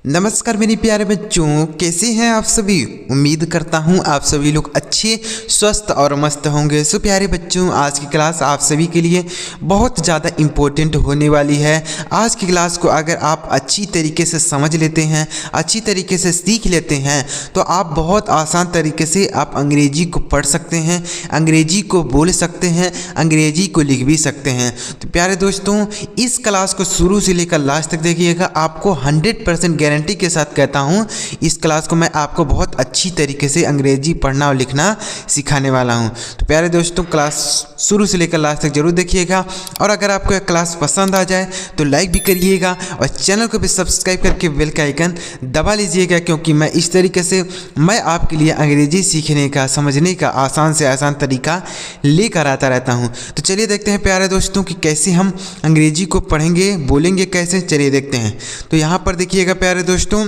नमस्कार मेरे प्यारे बच्चों, कैसे हैं आप सभी। उम्मीद करता हूं आप सभी लोग अच्छे, स्वस्थ और मस्त होंगे। सो प्यारे बच्चों, आज की क्लास आप सभी के लिए बहुत ज़्यादा इम्पोर्टेंट होने वाली है। आज की क्लास को अगर आप अच्छी तरीके से समझ लेते हैं, अच्छी तरीके से सीख लेते हैं, तो आप बहुत आसान तरीके से आप अंग्रेजी को पढ़ सकते हैं, अंग्रेजी को बोल सकते हैं, अंग्रेजी को लिख भी सकते हैं। तो प्यारे दोस्तों, इस क्लास को शुरू से लेकर लास्ट तक देखिएगा। आपको 100% गारंटी के साथ कहता हूँ, इस क्लास को मैं आपको बहुत अच्छी तरीके से अंग्रेजी पढ़ना और लिखना सिखाने वाला हूँ। तो प्यारे दोस्तों, क्लास शुरू से लेकर लास्ट तक जरूर देखिएगा। और अगर आपको यह क्लास पसंद आ जाए तो लाइक भी करिएगा और चैनल को भी सब्सक्राइब करके बेल का आइकन दबा लीजिएगा, क्योंकि मैं इस तरीके से मैं आपके लिए अंग्रेजी सीखने का, समझने का आसान से आसान तरीका लेकर आता रहता हूँ। तो चलिए देखते हैं प्यारे दोस्तों कि कैसे हम अंग्रेजी को पढ़ेंगे, बोलेंगे कैसे। चलिए देखते हैं। तो यहाँ पर देखिएगा प्यारे दोस्तों,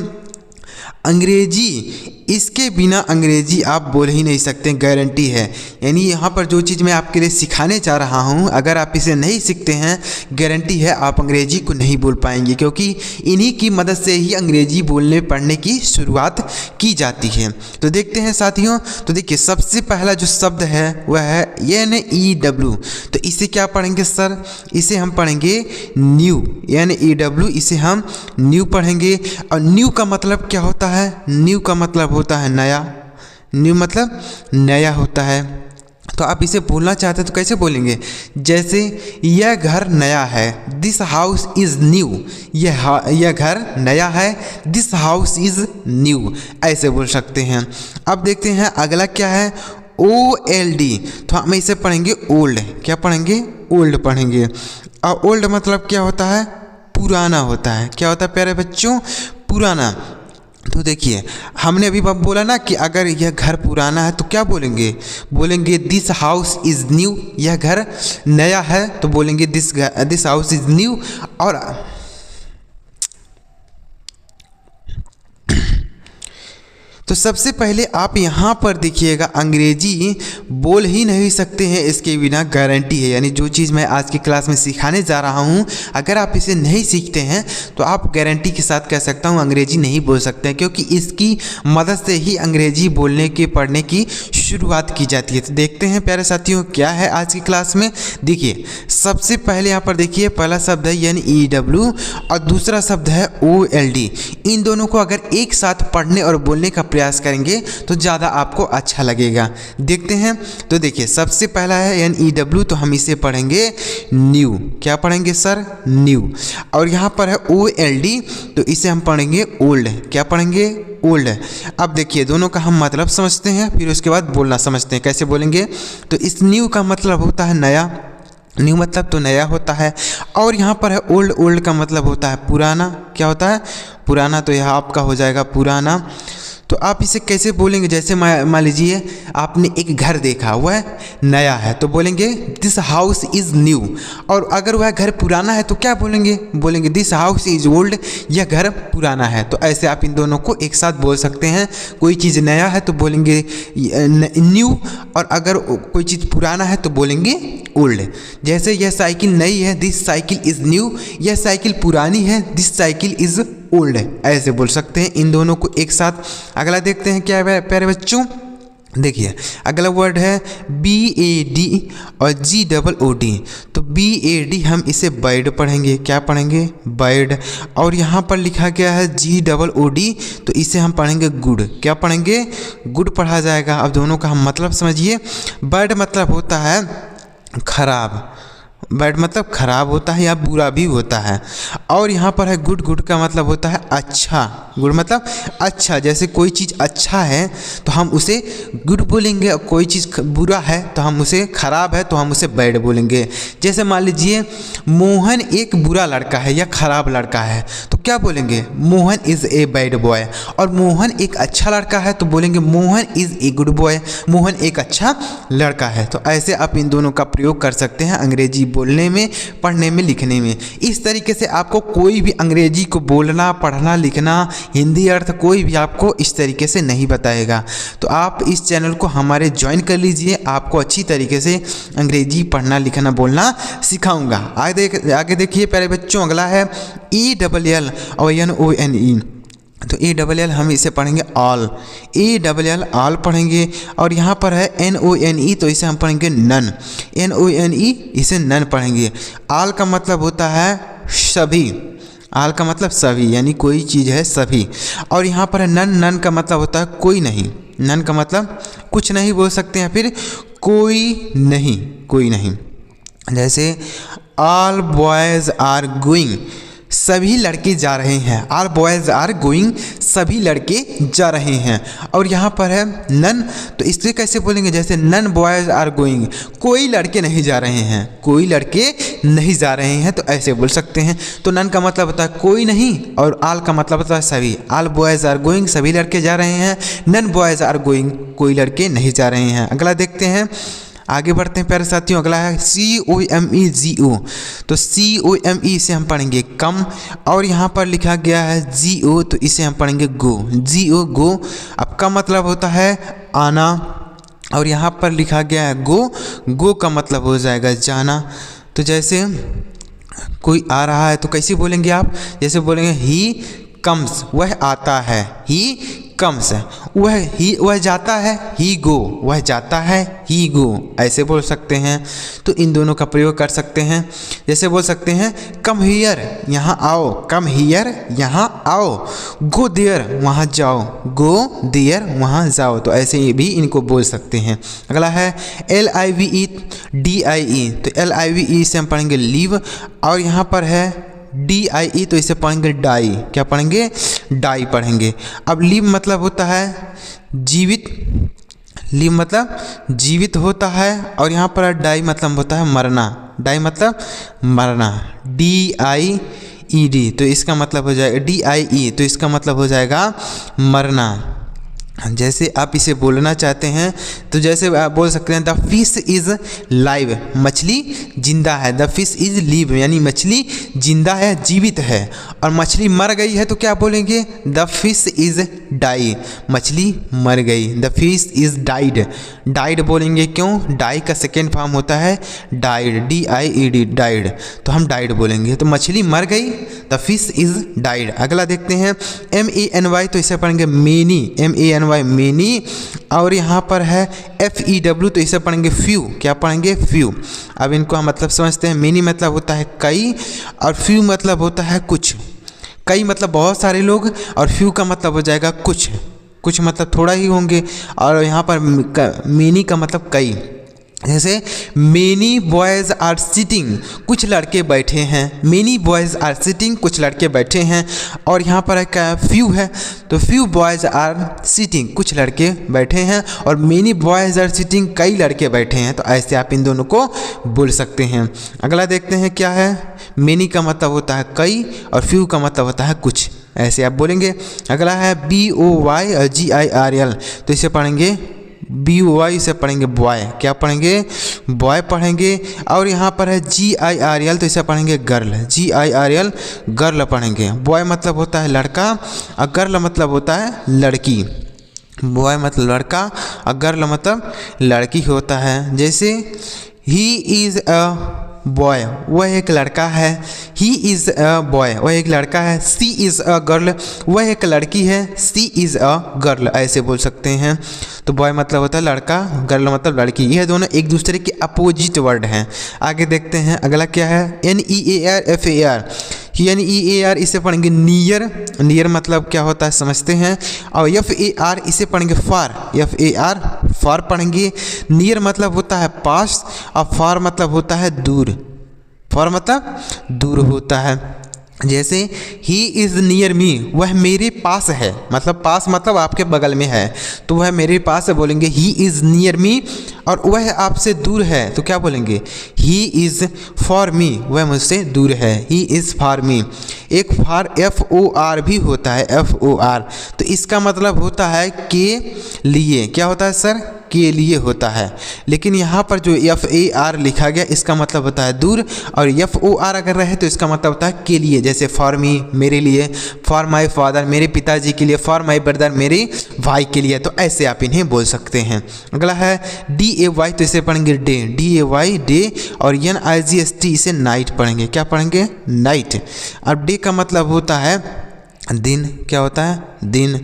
अंग्रेजी, इसके बिना अंग्रेजी आप बोल ही नहीं सकते, गारंटी है। यानी यहाँ पर जो चीज़ मैं आपके लिए सिखाने चाह रहा हूँ, अगर आप इसे नहीं सीखते हैं, गारंटी है आप अंग्रेजी को नहीं बोल पाएंगे, क्योंकि इन्हीं की मदद से ही अंग्रेजी बोलने पढ़ने की शुरुआत की जाती है। तो देखते हैं साथियों। तो देखिए, सबसे पहला जो शब्द है वह है NEW। तो इसे क्या पढ़ेंगे सर? इसे हम पढ़ेंगे न्यू। NEW, इसे हम न्यू पढ़ेंगे। और न्यू का मतलब क्या होता है? न्यू का मतलब होता है नया। न्यू मतलब नया होता है। तो आप इसे बोलना चाहते हैं तो कैसे बोलेंगे? जैसे यह घर नया है, दिस हाउस इज़ न्यू। यह घर नया है, दिस हाउस इज़ न्यू, ऐसे बोल सकते हैं। अब देखते हैं अगला क्या है, OLD। तो हम इसे पढ़ेंगे ओल्ड। क्या पढ़ेंगे? ओल्ड पढ़ेंगे। और ओल्ड मतलब क्या होता है? पुराना होता है। क्या होता है प्यारे बच्चों? पुराना। तो देखिए, हमने अभी बोला ना कि अगर यह घर पुराना है तो क्या बोलेंगे? बोलेंगे दिस हाउस इज़ न्यू। यह घर नया है तो बोलेंगे दिस हाउस इज़ न्यू। और तो सबसे पहले आप यहाँ पर देखिएगा, अंग्रेजी बोल ही नहीं सकते हैं इसके बिना, गारंटी है। यानी जो चीज़ मैं आज की क्लास में सिखाने जा रहा हूँ, अगर आप इसे नहीं सीखते हैं तो आप गारंटी के साथ कह सकता हूँ अंग्रेजी नहीं बोल सकते हैं, क्योंकि इसकी मदद से ही अंग्रेजी बोलने के, पढ़ने की शुरुआत की जाती है। तो देखते हैं प्यारे साथियों क्या है आज की क्लास में। देखिए, सबसे पहले यहाँ पर देखिए, पहला शब्द है NEW और दूसरा शब्द है OLD। इन दोनों को अगर एक साथ पढ़ने और बोलने का प्रयास करेंगे तो ज़्यादा आपको अच्छा लगेगा। देखते हैं। तो देखिए, सबसे पहला है NEW, तो हम इसे पढ़ेंगे न्यू। क्या पढ़ेंगे सर? न्यू। और यहाँ पर है OLD, तो इसे हम पढ़ेंगे ओल्ड। क्या पढ़ेंगे? ओल्ड। अब देखिए, दोनों का हम मतलब समझते हैं, फिर उसके बाद बोलना समझते हैं कैसे बोलेंगे। तो इस न्यू का मतलब होता है नया। न्यू मतलब तो नया होता है। और यहाँ पर है ओल्ड। ओल्ड का मतलब होता है पुराना। क्या होता है? पुराना। तो यह आपका हो जाएगा पुराना। तो आप इसे कैसे बोलेंगे? जैसे मान लीजिए आपने एक घर देखा, वह नया है, तो बोलेंगे दिस हाउस इज़ न्यू। और अगर वह घर पुराना है तो क्या बोलेंगे? बोलेंगे दिस हाउस इज़ ओल्ड। यह घर पुराना है। तो ऐसे आप इन दोनों को एक साथ बोल सकते हैं। कोई चीज़ नया है तो बोलेंगे न्यू, और अगर कोई चीज़ पुराना है तो बोलेंगे ओल्ड। जैसे यह साइकिल नई है, दिस साइकिल इज़ न्यू। यह साइकिल पुरानी है, दिस साइकिल इज़ ओल्ड, ऐसे बोल सकते हैं इन दोनों को एक साथ। अगला देखते हैं क्या है प्यारे बच्चों। देखिए, अगला वर्ड है BAD और GOOD। तो BAD हम इसे बर्ड पढ़ेंगे। क्या पढ़ेंगे? बर्ड। और यहाँ पर लिखा गया है GOOD, तो इसे हम पढ़ेंगे गुड। क्या पढ़ेंगे? गुड पढ़ा जाएगा। अब दोनों का हम मतलब समझिए। बर्ड मतलब होता है खराब। बैड मतलब खराब होता है या बुरा भी होता है। और यहाँ पर है गुड। गुड का मतलब होता है अच्छा। गुड मतलब अच्छा। जैसे कोई चीज़ अच्छा है तो हम उसे गुड बोलेंगे, और कोई चीज़ बुरा है तो हम उसे, खराब है तो हम उसे बैड बोलेंगे। जैसे मान लीजिए मोहन एक बुरा लड़का है या खराब लड़का है, तो क्या बोलेंगे? Mohan is a bad boy. और मोहन एक अच्छा लड़का है तो बोलेंगे Mohan is a good boy. Mohan एक अच्छा लड़का है। तो ऐसे आप इन दोनों का प्रयोग कर सकते हैं अंग्रेजी बोलने में, पढ़ने में, लिखने में। इस तरीके से आपको कोई भी अंग्रेजी को बोलना, पढ़ना, लिखना, हिंदी अर्थ कोई भी आपको इस तरीके से नहीं बताएगा। तो आप इस चैनल को हमारे ज्वाइन कर लीजिए, आपको अच्छी तरीके से अंग्रेजी पढ़ना, लिखना, बोलना सिखाऊंगा। आगे देखिए प्यारे बच्चों, अगला है ELL और NONE। तो ALL हम इसे पढ़ेंगे ऑल, ALL ऑल पढ़ेंगे। और यहाँ पर है NONE, तो इसे हम पढ़ेंगे नन, NONE इसे नन पढ़ेंगे। ऑल का मतलब होता है सभी, ऑल का मतलब सभी, यानी कोई चीज़ है सभी। और यहाँ पर है नन, नन का मतलब होता है कोई नहीं, नन का मतलब कुछ नहीं बोल सकते हैं, फिर कोई नहीं, कोई नहीं। जैसे ऑल बॉयज़ आर गोइंग, सभी लड़के जा रहे हैं, ऑल बॉयज़ आर गोइंग, सभी लड़के जा रहे हैं। और यहाँ पर है नन, तो इससे कैसे बोलेंगे, जैसे नन बॉयज़ आर गोइंग, कोई लड़के नहीं जा रहे हैं, कोई लड़के नहीं जा रहे हैं, तो ऐसे बोल सकते हैं। तो नन का मतलब होता है कोई नहीं, और ऑल का मतलब होता है सभी, ऑल बॉयज़ आर गोइंग, सभी लड़के जा रहे हैं, नन बॉयज़ आर गोइंग, कोई लड़के नहीं जा रहे हैं। अगला देखते हैं, आगे बढ़ते हैं प्यारे साथियों। अगला है COMEGO, तो COME से हम पढ़ेंगे कम, और यहाँ पर लिखा गया है GO, तो इसे हम पढ़ेंगे गो, GO गो। अब का मतलब होता है आना, और यहाँ पर लिखा गया है गो, गो का मतलब हो जाएगा जाना। तो जैसे कोई आ रहा है तो कैसे बोलेंगे आप, जैसे बोलेंगे ही कम्स, वह आता है, ही कम्स, वह जाता है, ही गो, वह जाता है, ही गो, ऐसे बोल सकते हैं। तो इन दोनों का प्रयोग कर सकते हैं। जैसे बोल सकते हैं कम हियर, यहाँ आओ, कम हियर, यहाँ आओ, गो देयर, वहाँ जाओ, गो देयर, वहाँ जाओ, तो ऐसे भी इनको बोल सकते हैं। अगला है LIVE तो LIVE से हम पढ़ेंगे लीव, और यहाँ पर है DIE, तो इसे पढ़ेंगे डाई, क्या पढ़ेंगे, डाई पढ़ेंगे। अब लीव मतलब होता है जीवित, लीव मतलब जीवित होता है, और यहाँ पर डाई मतलब होता है मरना, डाई मतलब मरना, DIED, तो इसका मतलब हो जाएगा DIE, तो इसका मतलब हो जाएगा मरना। जैसे आप इसे बोलना चाहते हैं तो जैसे आप बोल सकते हैं द फिश इज़ लाइव, मछली जिंदा है, द फिश इज़ लिव, यानी मछली जिंदा है, जीवित है। और मछली मर गई है तो क्या बोलेंगे, द फिश इज़ डाई, मछली मर गई, the fish is died, died बोलेंगे, क्यों, डाई का सेकेंड फॉर्म होता है डाइड, DIED डाइड, तो हम डाइड बोलेंगे। तो मछली मर गई, द फिश इज़ डाइड। अगला देखते हैं MANY, तो इसे पढ़ेंगे मेनी, MANY मेनी, और यहाँ पर है FEW, तो इसे पढ़ेंगे फ्यू, क्या पढ़ेंगे, फ्यू। अब इनको हम मतलब समझते हैं। मेनी मतलब होता है कई, और फ्यू मतलब होता है कुछ, कई मतलब बहुत सारे लोग, और फ्यू का मतलब हो जाएगा कुछ, कुछ मतलब थोड़ा ही होंगे, और यहाँ पर मेनी का मतलब कई। जैसे मेनी बॉयज़ आर सिटिंग, कुछ लड़के बैठे हैं, मेनी बॉयज़ आर सिटिंग, कुछ लड़के बैठे हैं। और यहाँ पर क्या फ्यू है, तो फ्यू बॉयज़ आर सिटिंग, कुछ लड़के बैठे हैं, और मेनी बॉयज़ आर सिटिंग, कई लड़के बैठे हैं। तो ऐसे आप इन दोनों को बोल सकते हैं। अगला देखते हैं क्या है, मेनी का मतलब होता है कई, और फ्यू का मतलब होता है कुछ, ऐसे आप बोलेंगे। अगला है BOY और GIRL, तो इसे पढ़ेंगे BOY, इसे पढ़ेंगे बॉय, क्या पढ़ेंगे, बॉय पढ़ेंगे। और यहाँ पर है GIRL, तो इसे पढ़ेंगे गर्ल, GIRL गर्ल पढ़ेंगे। बॉय मतलब होता है लड़का, और गर्ल मतलब होता है लड़की, बॉय मतलब लड़का, और गर्ल मतलब लड़की होता है। जैसे ही इज़ अ बॉय, वह एक लड़का है, ही इज़ अ बॉय, वह एक लड़का है, सी इज़ अ गर्ल, वह एक लड़की है, सी इज़ अ गर्ल, ऐसे बोल सकते हैं। तो बॉय मतलब होता है लड़का, गर्ल मतलब लड़की, यह दोनों एक दूसरे के अपोजिट वर्ड हैं। आगे देखते हैं अगला क्या है, NEAR, NEAR इसे पढ़ेंगे नियर, नियर मतलब क्या होता है समझते हैं। और FAR इसे पढ़ेंगे फार, FAR फार पढ़ेंगे। नियर मतलब होता है पास, और फार मतलब होता है दूर, फार मतलब दूर होता है। जैसे ही इज़ नियर मी, वह मेरे पास है, मतलब पास मतलब आपके बगल में है, तो वह मेरे पास है, बोलेंगे ही इज़ नियर मी। और वह आपसे दूर है तो क्या बोलेंगे, ही इज़ फॉर मी, वह मुझसे दूर है, ही इज़ फॉर मी। एक फार FOR भी होता है, FOR, तो इसका मतलब होता है के लिए, क्या होता है सर, के लिए होता है। लेकिन यहाँ पर जो FAR लिखा गया इसका मतलब होता है दूर, और FOR अगर रहे तो इसका मतलब होता है के लिए। जैसे फॉर मी मेरे लिए, फॉर माई फादर मेरे पिताजी के लिए, फॉर माई ब्रदर मेरे भाई के लिए, तो ऐसे आप इन्हें बोल सकते हैं। अगला है DAY, तो इसे पढ़ेंगे डे, DAY डे, और NIGHT इसे नाइट पढ़ेंगे, क्या पढ़ेंगे, नाइट। अब डे का मतलब होता है दिन, क्या होता है दिन,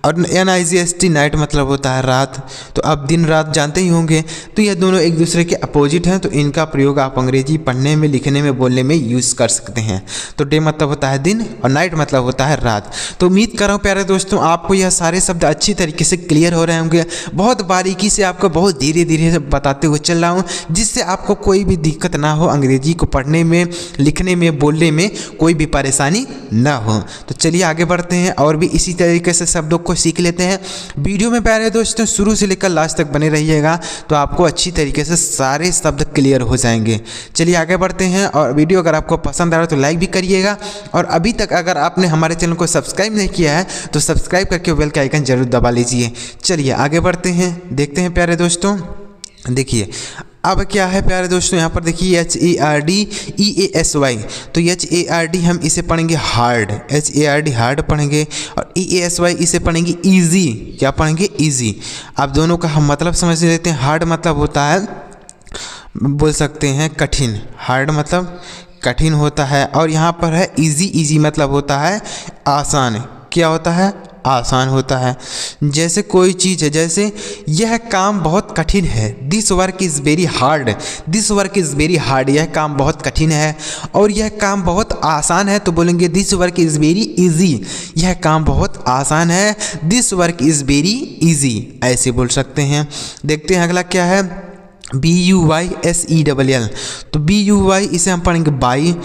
और NIGHT नाइट मतलब होता है रात। तो अब दिन रात जानते ही होंगे, तो यह दोनों एक दूसरे के अपोजिट हैं, तो इनका प्रयोग आप अंग्रेजी पढ़ने में, लिखने में, बोलने में यूज़ कर सकते हैं। तो डे मतलब होता है दिन और नाइट मतलब होता है रात। तो उम्मीद कर रहा हूँ प्यारे दोस्तों आपको यह सारे शब्द अच्छी तरीके से क्लियर हो रहे होंगे। बहुत बारीकी से आपको बहुत धीरे धीरे बताते हुए चल रहा हूँ, जिससे आपको कोई भी दिक्कत ना हो, अंग्रेजी को पढ़ने में, लिखने में, बोलने में कोई भी परेशानी ना हो। तो चलिए आगे बढ़ते हैं और भी इसी तरीके से शब्दों को सीख लेते हैं। वीडियो में प्यारे दोस्तों शुरू से लेकर लास्ट तक बने रहिएगा, तो आपको अच्छी तरीके से सारे शब्द क्लियर हो जाएंगे। चलिए आगे बढ़ते हैं, और वीडियो अगर आपको पसंद आ रहा है तो लाइक भी करिएगा, और अभी तक अगर आपने हमारे चैनल को सब्सक्राइब नहीं किया है तो सब्सक्राइब करके बेल का आइकन जरूर दबा लीजिए। चलिए आगे बढ़ते हैं, देखते हैं प्यारे दोस्तों। देखिए अब क्या है प्यारे दोस्तों, यहाँ पर देखिए HARDEASY, तो HARD हम इसे पढ़ेंगे हार्ड, HARD हार्ड पढ़ेंगे, और EASY इसे पढ़ेंगे ईजी। क्या पढ़ेंगे? ईजी। अब दोनों का हम मतलब समझ लेते हैं। हार्ड मतलब होता है, बोल सकते हैं कठिन, हार्ड मतलब कठिन होता है, और यहाँ पर है इजी, इजी मतलब होता है आसान। क्या होता है? आसान होता है। जैसे कोई चीज़ है, जैसे यह काम बहुत कठिन है, this work is very hard, this work is very hard, यह काम बहुत कठिन है, और यह काम बहुत आसान है तो बोलेंगे this work is very easy, यह काम बहुत आसान है, this work is very easy, ऐसे बोल सकते हैं। देखते हैं अगला क्या है, BUYSELL, तो BUY इसे हम पढ़ेंगे बाई,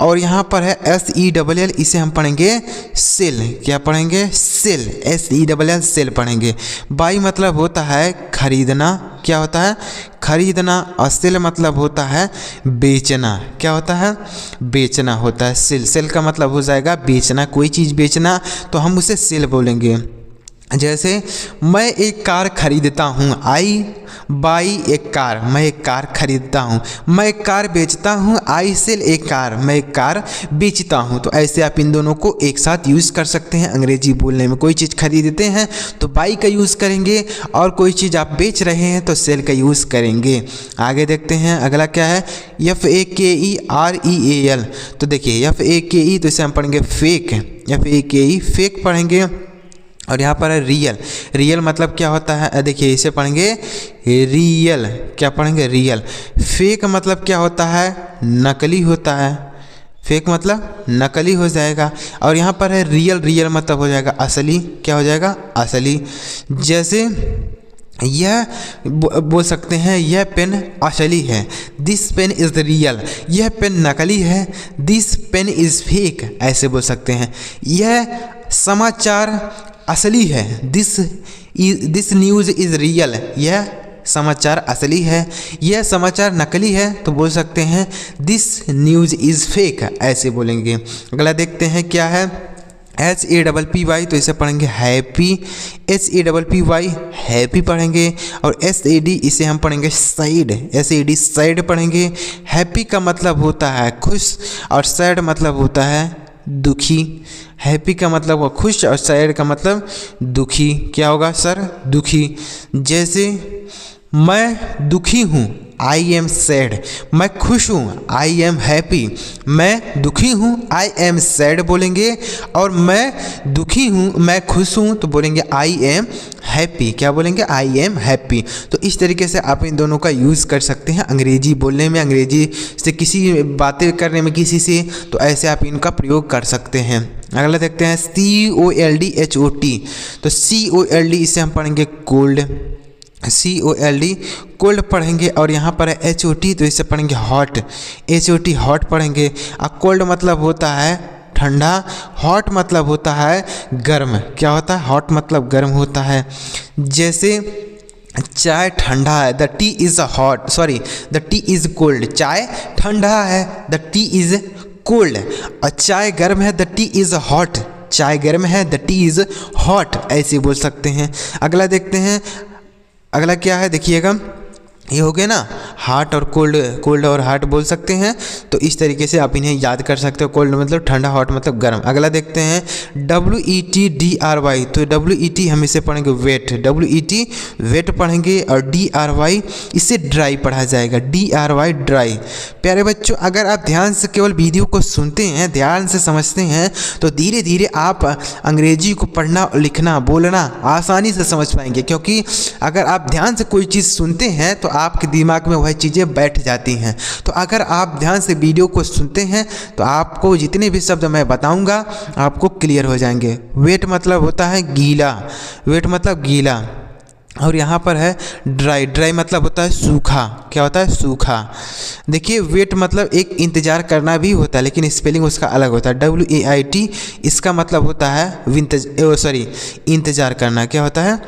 और यहाँ पर है SELL इसे हम पढ़ेंगे सेल। क्या पढ़ेंगे? सेल, SELL सेल पढ़ेंगे। बाई मतलब होता है खरीदना। क्या होता है? खरीदना। और सेल मतलब होता है बेचना। क्या होता है? बेचना होता है सेल। सेल का मतलब हो जाएगा बेचना, कोई चीज़ बेचना, तो हम उसे सेल बोलेंगे। जैसे मैं एक कार खरीदता हूँ, आई बाई एक कार, मैं एक कार खरीदता हूँ। मैं एक कार बेचता हूँ, आई सेल एक कार, मैं एक कार बेचता हूँ। तो ऐसे आप इन दोनों को एक साथ यूज़ कर सकते हैं अंग्रेजी बोलने में। कोई चीज़ खरीदते हैं तो बाई का यूज़ करेंगे, और कोई चीज़ आप बेच रहे हैं तो सेल का यूज़ करेंगे। आगे देखते हैं अगला क्या है, FAKEREAL, तो देखिए FAKE तो इसे हम पढ़ेंगे फेक, FAKE फेक पढ़ेंगे। और यहाँ पर है रियल, रियल मतलब क्या होता है? देखिए इसे पढ़ेंगे रियल। क्या पढ़ेंगे? रियल। फेक मतलब क्या होता है? नकली होता है। फेक मतलब नकली हो जाएगा। और यहाँ पर है रियल, रियल मतलब हो जाएगा असली। क्या हो जाएगा? असली। जैसे यह बोल सकते हैं यह पेन असली है, दिस पेन इज़ रियल, यह पेन नकली है, दिस पेन इज़ फेक, ऐसे बोल सकते हैं। यह समाचार असली है, दिस न्यूज़ इज़ रियल, यह समाचार असली है। यह समाचार नकली है तो बोल सकते हैं दिस न्यूज़ इज़ फेक, ऐसे बोलेंगे। अगला देखते हैं क्या है, HAPPY, तो इसे पढ़ेंगे हैप्पी, HAPPY हैप्पी पढ़ेंगे। और SAD इसे हम पढ़ेंगे सैड, SAD सैड पढ़ेंगे। हैप्पी का मतलब होता है खुश, और सैड मतलब होता है दुखी। हैप्पी का मतलब हुआ खुश, और सैड का मतलब दुखी। क्या होगा सर? दुखी। जैसे मैं दुखी हूँ, आई एम सैड। मैं खुश हूँ, आई एम हैप्पी। मैं दुखी हूँ, आई एम सैड बोलेंगे। और मैं दुखी हूँ, मैं खुश हूँ, तो बोलेंगे आई एम हैप्पी। क्या बोलेंगे? I am happy. तो इस तरीके से आप इन दोनों का यूज़ कर सकते हैं अंग्रेजी बोलने में, अंग्रेजी से किसी बातें करने में किसी से, तो ऐसे आप इनका प्रयोग कर सकते हैं। अगला देखते हैं COLDHOT, तो COLD इसे हम पढ़ेंगे कोल्ड, COLD कोल्ड पढ़ेंगे। और यहाँ पर है HOT, तो इसे पढ़ेंगे हॉट, HOT हॉट पढ़ेंगे। और कोल्ड मतलब होता है ठंडा, हॉट मतलब होता है गर्म। क्या होता है? हॉट मतलब गर्म होता है। जैसे चाय ठंडा है, the T is hot, sorry the T is cold, चाय ठंडा है, द टी इज़ कोल्ड। और चाय गर्म है, द टी इज़ हॉट, चाय गर्म है, द टी इज़ हॉट, ऐसे बोल सकते हैं। अगला देखते हैं, अगला क्या है देखिएगा, ये हो गया ना, हार्ट और कोल्ड, कोल्ड और हार्ट बोल सकते हैं। तो इस तरीके से आप इन्हें याद कर सकते हो। कोल्ड मतलब ठंडा, हॉट मतलब गर्म। अगला देखते हैं WET तो WET हम इसे पढ़ेंगे वेट, WET वेट पढ़ेंगे, और DRY इसे ड्राई पढ़ा जाएगा, DRY ड्राई। प्यारे बच्चों, अगर आप ध्यान से केवल वीडियो को सुनते हैं, ध्यान से समझते हैं, तो धीरे धीरे आप अंग्रेजी को पढ़ना, लिखना, बोलना आसानी से समझ पाएंगे। क्योंकि अगर आप ध्यान से कोई चीज़ सुनते हैं तो आपके दिमाग में वह चीज़ें बैठ जाती हैं। तो अगर आप ध्यान से वीडियो को सुनते हैं तो आपको जितने भी शब्द मैं बताऊंगा आपको क्लियर हो जाएंगे। वेट मतलब होता है गीला, वेट मतलब गीला। और यहाँ पर है ड्राई, ड्राई मतलब होता है सूखा। क्या होता है? सूखा। देखिए वेट मतलब एक इंतज़ार करना भी होता है, लेकिन स्पेलिंग उसका अलग होता है। WAIT इसका मतलब होता है इंतज़ार करना। क्या होता है?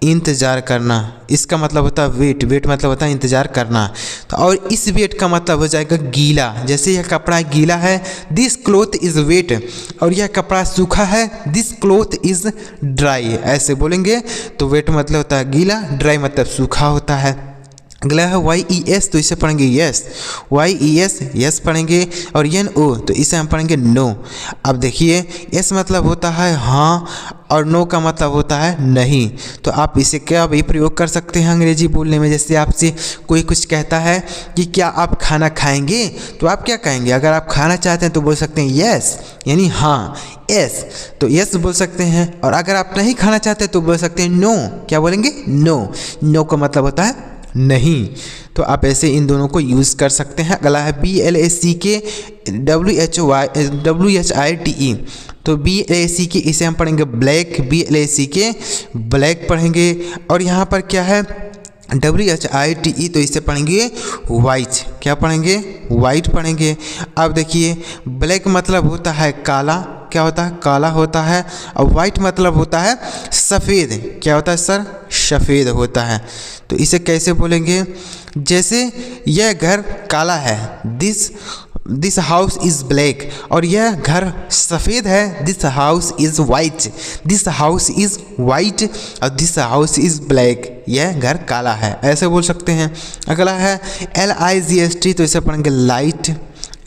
इंतज़ार करना। इसका मतलब होता है वेट, वेट मतलब होता है इंतज़ार करना। तो और इस वेट का मतलब हो जाएगा गीला। जैसे यह कपड़ा गीला है, दिस क्लोथ इज़ वेट, और यह कपड़ा सूखा है, दिस क्लोथ इज़ ड्राई। ऐसे बोलेंगे तो वेट मतलब होता है गीला, ड्राई मतलब सूखा होता है। अगला है YES, तो इसे पढ़ेंगे यस, YES यस पढ़ेंगे, और NO तो इसे हम पढ़ेंगे नो। अब देखिए यस मतलब होता है हाँ, और नो का मतलब होता है नहीं। तो आप इसे क्या भी प्रयोग कर सकते हैं अंग्रेजी बोलने में। जैसे आपसे कोई कुछ कहता है कि क्या आप खाना खाएंगे, तो आप क्या कहेंगे? अगर आप खाना चाहते हैं तो बोल सकते हैं यस, यानी हाँ, यस, तो यस बोल सकते हैं। और अगर आप नहीं खाना चाहते तो बोल सकते हैं नो। क्या बोलेंगे? नो। नो का मतलब होता है नहीं। तो आप ऐसे इन दोनों को यूज़ कर सकते हैं। अगला है BLACK WHITE, तो BLACK इसे हम पढ़ेंगे ब्लैक, BLACK ब्लैक पढ़ेंगे। और यहाँ पर क्या है? WHITE तो इसे पढ़ेंगे वाइट। क्या पढ़ेंगे? वाइट पढ़ेंगे। अब देखिए ब्लैक मतलब होता है काला। क्या होता है? काला होता है। और वाइट मतलब होता है सफ़ेद। क्या होता है सर? सफ़ेद होता है। तो इसे कैसे बोलेंगे? जैसे यह घर काला है, दिस हाउस इज़ ब्लैक, और यह घर सफ़ेद है, this house is white, this house is white, और दिस हाउस इज़ ब्लैक, यह घर काला है। ऐसे बोल सकते हैं। अगला है LIGHT, तो इसे पढ़ेंगे लाइट,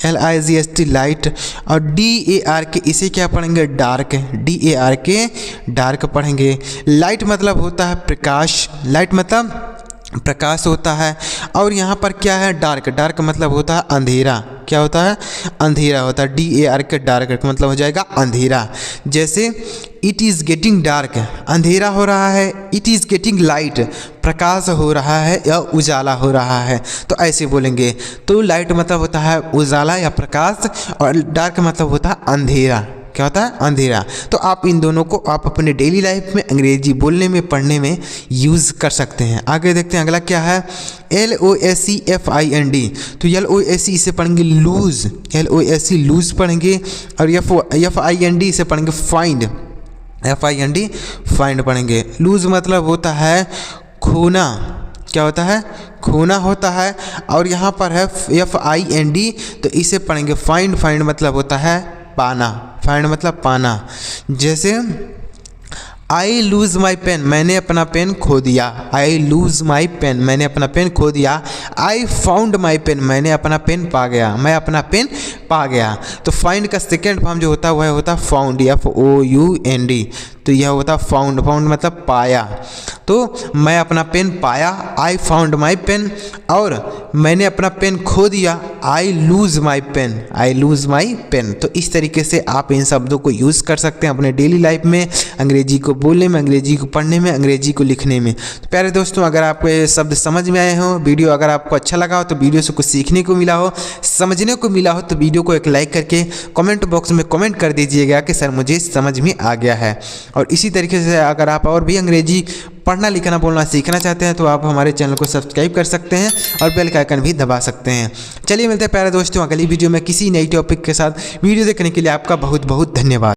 LIGHT लाइट। और DARK इसे क्या पढ़ेंगे? डार्क, DARK डार्क पढ़ेंगे। लाइट मतलब होता है प्रकाश, लाइट मतलब प्रकाश होता है। और यहाँ पर क्या है? डार्क, डार्क मतलब होता है अंधेरा। क्या होता है? अंधेरा होता है। DARK डार्क का मतलब हो जाएगा अंधेरा। जैसे इट इज़ गेटिंग डार्क, अंधेरा हो रहा है, इट इज़ गेटिंग लाइट, प्रकाश हो रहा है या उजाला हो रहा है। तो ऐसे बोलेंगे। तो लाइट मतलब होता है उजाला या प्रकाश, और डार्क मतलब होता है अंधेरा। क्या होता है? अंधेरा। तो आप इन दोनों को आप अपने डेली लाइफ में अंग्रेजी बोलने में, पढ़ने में यूज़ कर सकते हैं। आगे देखते हैं अगला क्या है? LOSEFIND, तो LOSE इसे पढ़ेंगे लूज़, LOSE लूज़ पढ़ेंगे। और FIND इसे पढ़ेंगे फाइंड, FIND फाइंड पढ़ेंगे। लूज़ मतलब होता है खोना। क्या होता है? खोना होता है। और यहाँ पर है FIND, तो इसे पढ़ेंगे फाइंड, फाइंड मतलब होता है पाना, फाइंड मतलब पाना। जैसे आई लूज़ माई पेन, मैंने अपना पेन खो दिया, आई लूज़ माई पेन, मैंने अपना पेन खो दिया। आई फाउंड माई पेन, मैंने अपना पेन पा गया, मैं अपना पेन पा गया। तो फाइंड का सेकेंड फॉर्म जो होता है वह होता है फाउंड, FOUND। तो यह होता है फाउंड, फाउंड मतलब पाया। तो मैं अपना पेन पाया, आई फाउंड माई पेन। और मैंने अपना पेन खो दिया, I lose my pen, I lose my pen. तो इस तरीके से आप इन शब्दों को यूज़ कर सकते हैं अपने डेली लाइफ में, अंग्रेजी को बोलने में, अंग्रेजी को पढ़ने में, अंग्रेजी को लिखने में। तो प्यारे दोस्तों, अगर आपको ये शब्द समझ में आए हों, वीडियो अगर आपको अच्छा लगा हो, तो वीडियो से कुछ सीखने को मिला हो, समझने को मिला हो, तो वीडियो को एक लाइक करके कमेंट बॉक्स में कमेंट कर दीजिएगा कि सर मुझे समझ में आ गया है। और इसी तरीके से अगर आप और भी अंग्रेजी पढ़ना, लिखना, बोलना सीखना चाहते हैं तो आप हमारे चैनल को सब्सक्राइब कर सकते हैं और बेल का आइकन भी दबा सकते हैं। चलिए मिलते हैं प्यारे दोस्तों अगली वीडियो में किसी नई टॉपिक के साथ। वीडियो देखने के लिए आपका बहुत बहुत धन्यवाद।